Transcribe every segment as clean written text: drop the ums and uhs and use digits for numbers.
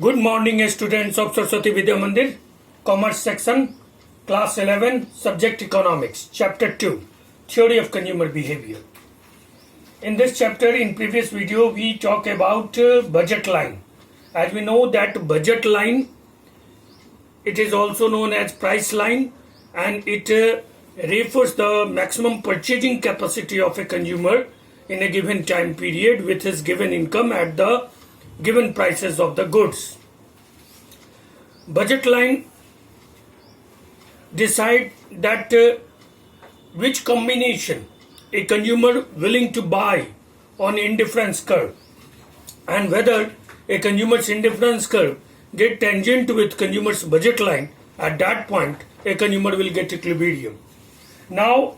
Good morning, students of Saraswati Vidya Mandir, Commerce section, Class 11, Subject Economics, Chapter 2, Theory of Consumer Behavior. In this chapter, in previous video, we talk about budget line. As we know that budget line, it is also known as price line, and it refers the maximum purchasing capacity of a consumer in a given time period with his given income at the given prices of the goods. Budget line decide that which combination a consumer willing to buy on indifference curve, and whether a consumer's indifference curve get tangent with consumer's budget line. At that point, a consumer will get equilibrium. Now,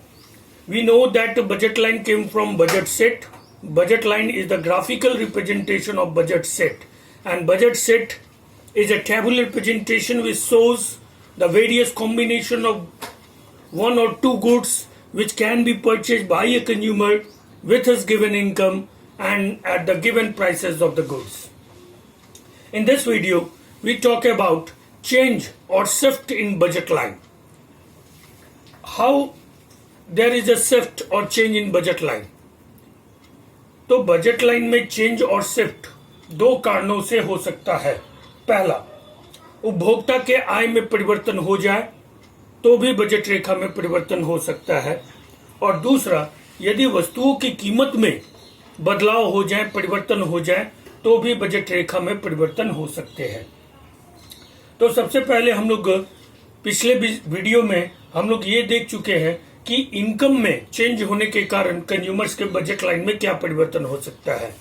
we know that the budget line came from budget set. Budget line is the graphical representation of budget set, and budget set is a tabular representation which shows the various combination of one or two goods which can be purchased by a consumer with his given income and at the given prices of the goods. In this video, we talk about change or shift in budget line. How there is a shift or change in budget line. तो budget line में change और shift दो कारणों से हो सकता है. पहला, उपभोक्ता के आय में परिवर्तन हो जाए तो भी बजट रेखा में परिवर्तन हो सकता है, और दूसरा, यदि वस्तुओं की कीमत में बदलाव हो जाए, परिवर्तन हो जाए, तो भी बजट रेखा में परिवर्तन हो सकते हैं. तो सबसे पहले हम लोग पिछले वीडियो में हम लोग ये देख चुके हैं कि इनकम में चेंज होने के कारण कंज्यूमर्स के बजट लाइन में क्या परिवर्तन हो सकता है.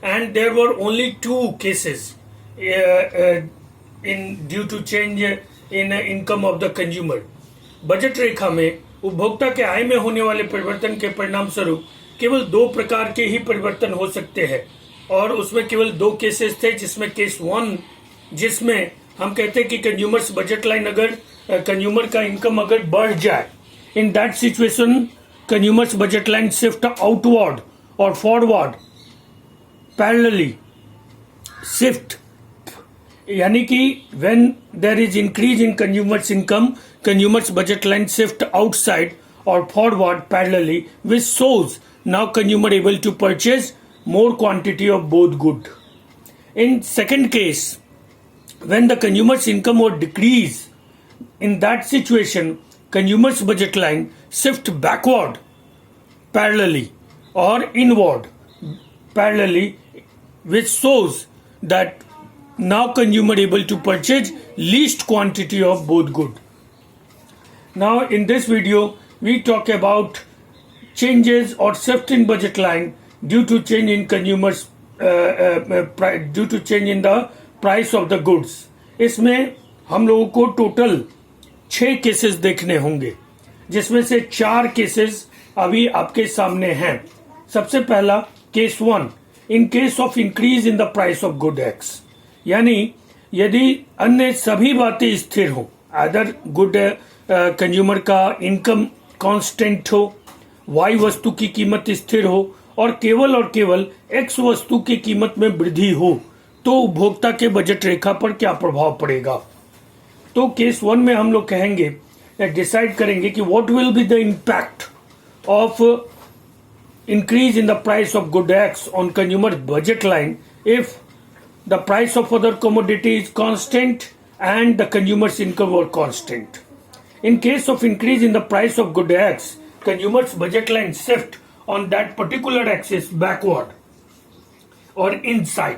And there were only two cases in due to change in income of the consumer. Budget रेखा में उपभोक्ता के आय में होने वाले परिवर्तन के परिणाम स्वरूप केवल दो प्रकार के ही परिवर्तन हो सकते हैं, और उसमें केवल दो केसेस थे. जिसमें केस 1, जिसमें हम कहते हैं कि कंज्यूमर्स बजट लाइन अगर कंज्यूमर का इनकम अगर बढ़ जाए, in that situation consumer's budget line shift outward or forward parallelly. Shift यानी कि when there is increase in consumer's income, consumer's budget line shift outside or forward parallelly, which shows now consumer able to purchase more quantity of both good. In second case, when the consumer's income would decrease, in that situation consumer's budget line shift backward parallelly or inward parallelly, which shows that now consumer able to purchase least quantity of both good. Now in this video we talk about changes or shift in budget line due to change in consumers due to change in the price of the goods. इसमें हम लोगों को total 6 cases देखने होंगे, जिसमें से 4 cases अभी आपके सामने हैं. सबसे पहला case 1, in case of increase in the price of good x. यानी यदि अन्य सभी बातें स्थिर हो, अदर गुड कंज्यूमर का इनकम कांस्टेंट हो, वाई वस्तु की कीमत स्थिर हो, और केवल एक्स वस्तु की कीमत में वृद्धि हो, तो उपभोक्ता के बजट रेखा पर क्या प्रभाव पड़ेगा. तो केस 1 में हम लोग कहेंगे, डिसाइड करेंगे कि what will be the impact of increase in the price of good x on consumer budget line if the price of other commodity is constant and the consumers income were constant. In case of increase in the price of good x, consumers budget line shift on that particular axis backward और inside.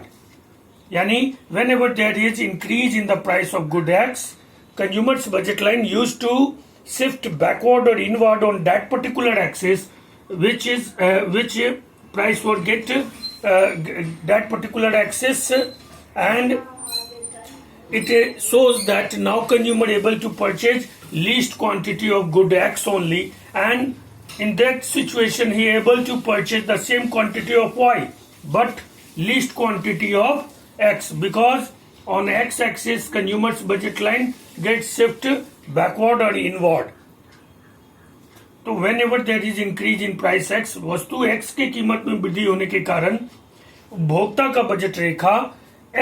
यानी whenever there is increase in the price of good X, consumer's budget line used to shift backward or inward on that particular axis, which price would get that particular axis, and it shows that now consumer able to purchase least quantity of good X only, and in that situation he able to purchase the same quantity of Y but least quantity of X, because on X axis consumer's budget line gets shift backward or inward. तो whenever there is increase in price X, वस्तु X की कीमत में वृद्धि होने के कारण उपभोक्ता का बजट रेखा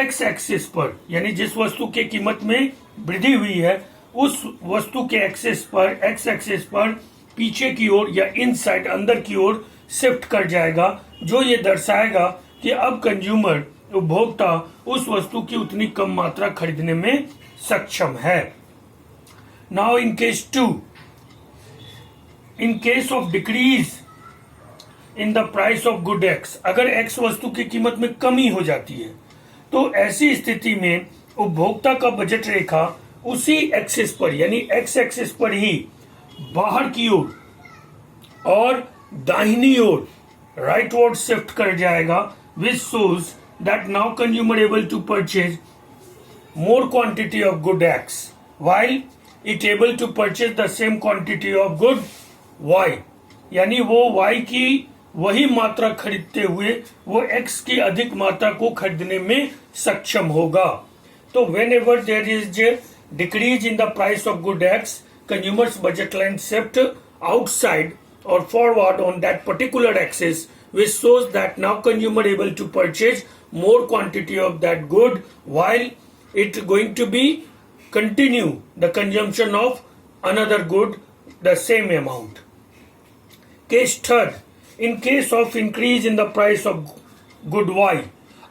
एक्स एक्सिस पर, यानी जिस वस्तु के कीमत में वृद्धि हुई है उस वस्तु के एक्सिस पर, एक्स एक्सिस पर पीछे की ओर या इनसाइड अंदर की ओर शिफ्ट कर जाएगा, जो ये दर्शाएगा कि अब कंज्यूमर उपभोक्ता उस वस्तु की उतनी कम मात्रा खरीदने में सक्षम है। Now in case 2, in case of decrease in the price of good x, अगर एक्स वस्तु की कीमत में कमी हो जाती है तो ऐसी स्थिति में उपभोक्ता का बजट रेखा उसी एक्सिस पर, यानी एक्स एक्सिस पर ही बाहर की ओर और दाहिनी ओर राइटवर्ड शिफ्ट कर जाएगा, which shows that now consumer able to purchase more quantity of good X while it able to purchase the same quantity of good Y, यानी वो Y की वही मात्रा खरीदते हुए वो X की अधिक मात्रा को खरीदने में सक्षम होगा। तो whenever there is a decrease in the price of good X, consumers budget line shift outside or forward on that particular axis, which shows that now consumer able to purchase more quantity of that good while it going to be continue the consumption of another good the same amount. Case third, in case of increase in the price of good Y,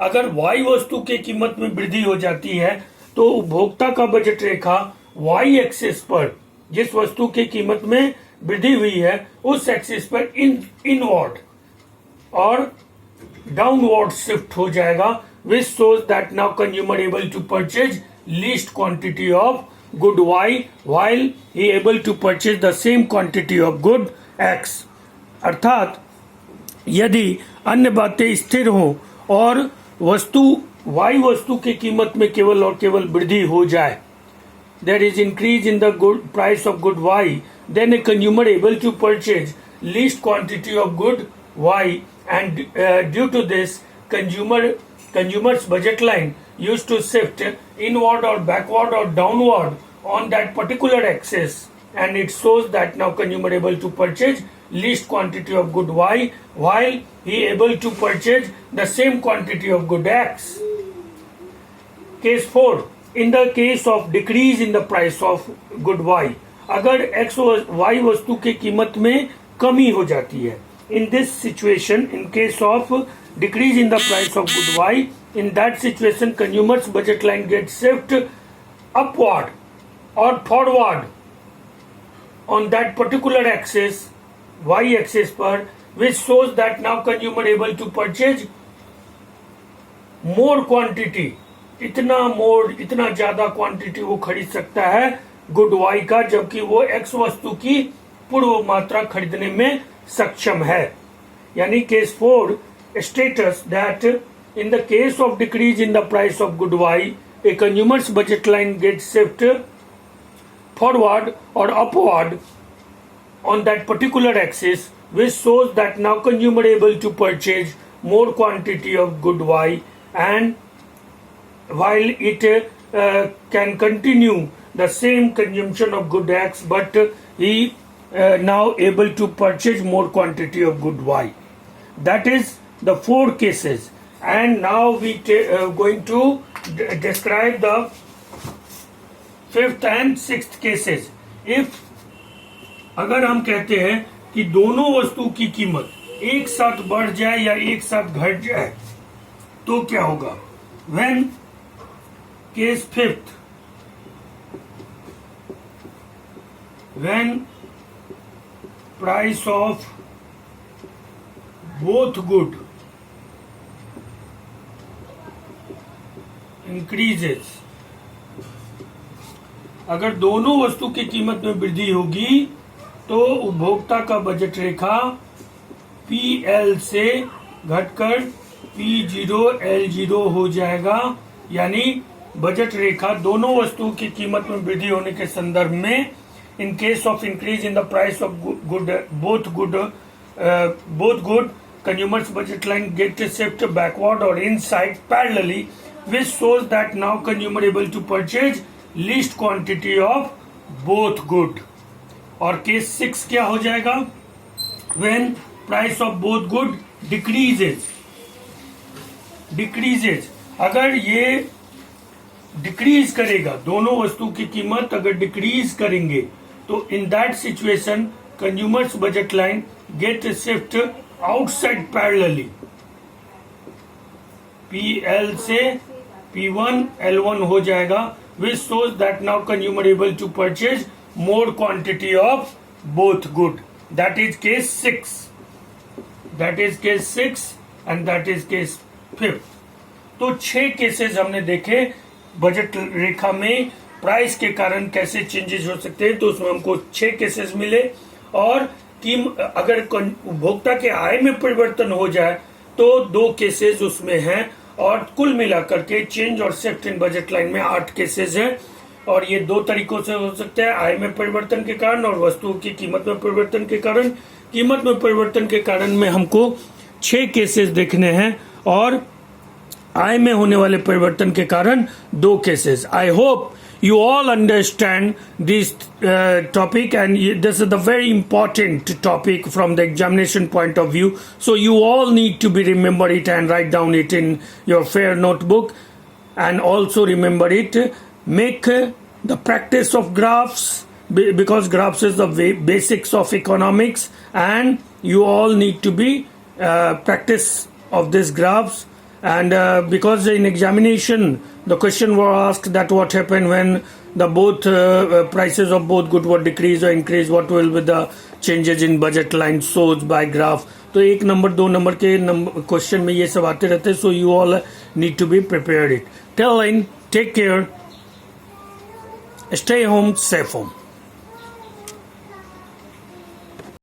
अगर Y वस्तु के कीमत में वृद्धि हो जाती है तो उपभोक्ता का बजट रेखा Y एक्सिस पर जिस वस्तु की कीमत में वृद्धि हुई है उस एक्सिस पर इनवर्ड और डाउनवर्ड शिफ्ट हो जाएगा, which shows that now consumer able to purchase least quantity of good Y while he able to purchase the same quantity of good X। अर्थात यदि अन्य बातें स्थिर हो और वस्तु Y वस्तु की कीमत में केवल और केवल वृद्धि हो जाए, there is increase in the good price of good Y, then a consumer able to purchase least quantity of good Y, and due to this consumer's budget line used to shift inward or backward or downward on that particular axis, and it shows that now consumer able to purchase least quantity of good Y while he able to purchase the same quantity of good X। Case 4, in the case of decrease in the price of good Y, अगर X Y वस्तु की कीमत में कमी हो जाती है, in this situation, in case of decrease in the price of good Y, in that situation consumer's budget line gets shift upward or forward on that particular axis, Y axis पर, which shows that now consumer able to purchase more quantity, इतना ज्यादा quantity वो खरीद सकता है good Y का, जबकि वो एक्स वस्तु की पूर्व मात्रा खरीदने में सक्षम है। यानी case 4 status that in the case of decrease in the price of good Y, a consumer's budget line gets shifted forward or upward on that particular axis, which shows that now consumer able to purchase more quantity of good Y, and while it can continue the same consumption of good X, but he now able to purchase more quantity of good Y. That is the 4 cases, and now we going to describe the 5th and 6th cases. If अगर हम कहते हैं कि दोनों वस्तु की कीमत एक साथ बढ़ जाए या एक साथ घट जाए तो क्या होगा? When case 5th, when price of both good increases, अगर दोनों वस्तु की कीमत में वृद्धि होगी तो उपभोक्ता का बजट रेखा PL से घटकर P0 L0 हो जाएगा। यानी बजट रेखा दोनों वस्तुओं की कीमत में वृद्धि होने के संदर्भ में, in case of increase in the price of both good consumers budget line get shift backward or inside parallelly, which shows that now consumer able to purchase least quantity of both good। और case 6 क्या हो जाएगा? When price of both good decreases अगर ये decrease करेगा, दोनों वस्तु की कीमत अगर डिक्रीज करेंगे, तो in that situation consumers budget line get shift outside parallelly, PL से P1 L1 हो जाएगा, which shows that now consumer able to purchase more quantity of both good. That is case 6. That is case 6 and that is case 5. तो 6 cases हमने देखे budget रेखा में price के कारण कैसे चेंजेस हो सकते हैं। तो उसमें हमको 6 केसेस मिले, और अगर उपभोक्ता के आय में परिवर्तन हो जाए तो 2 केसेस उसमें हैं, और कुल मिलाकर के चेंज और शिफ्ट इन बजट लाइन में 8 केसेस हैं। और ये 2 तरीकों से हो सकता है, आय में परिवर्तन के कारण और वस्तुओं की कीमत में परिवर्तन के कारण। कीमत में परिवर्तन के कारण में हमको 6 केसेस देखने हैं, और आय में होने वाले परिवर्तन के कारण 2 cases. I hope you all understand this topic, and this is the very important topic from the examination point of view, so you all need to be remember it and write down it in your fair notebook, and also remember it, make the practice of graphs, because graphs is the basics of economics, and you all need to be practice of these graphs. And because in examination the question was asked that what happened when the both prices of both good were decreased or increased, what will be the changes in budget line shows by graph. तो 1 number 2 number के question में ये सब आते रहते हैं, so you all need to be prepared it. Till then, take care, stay home, safe home.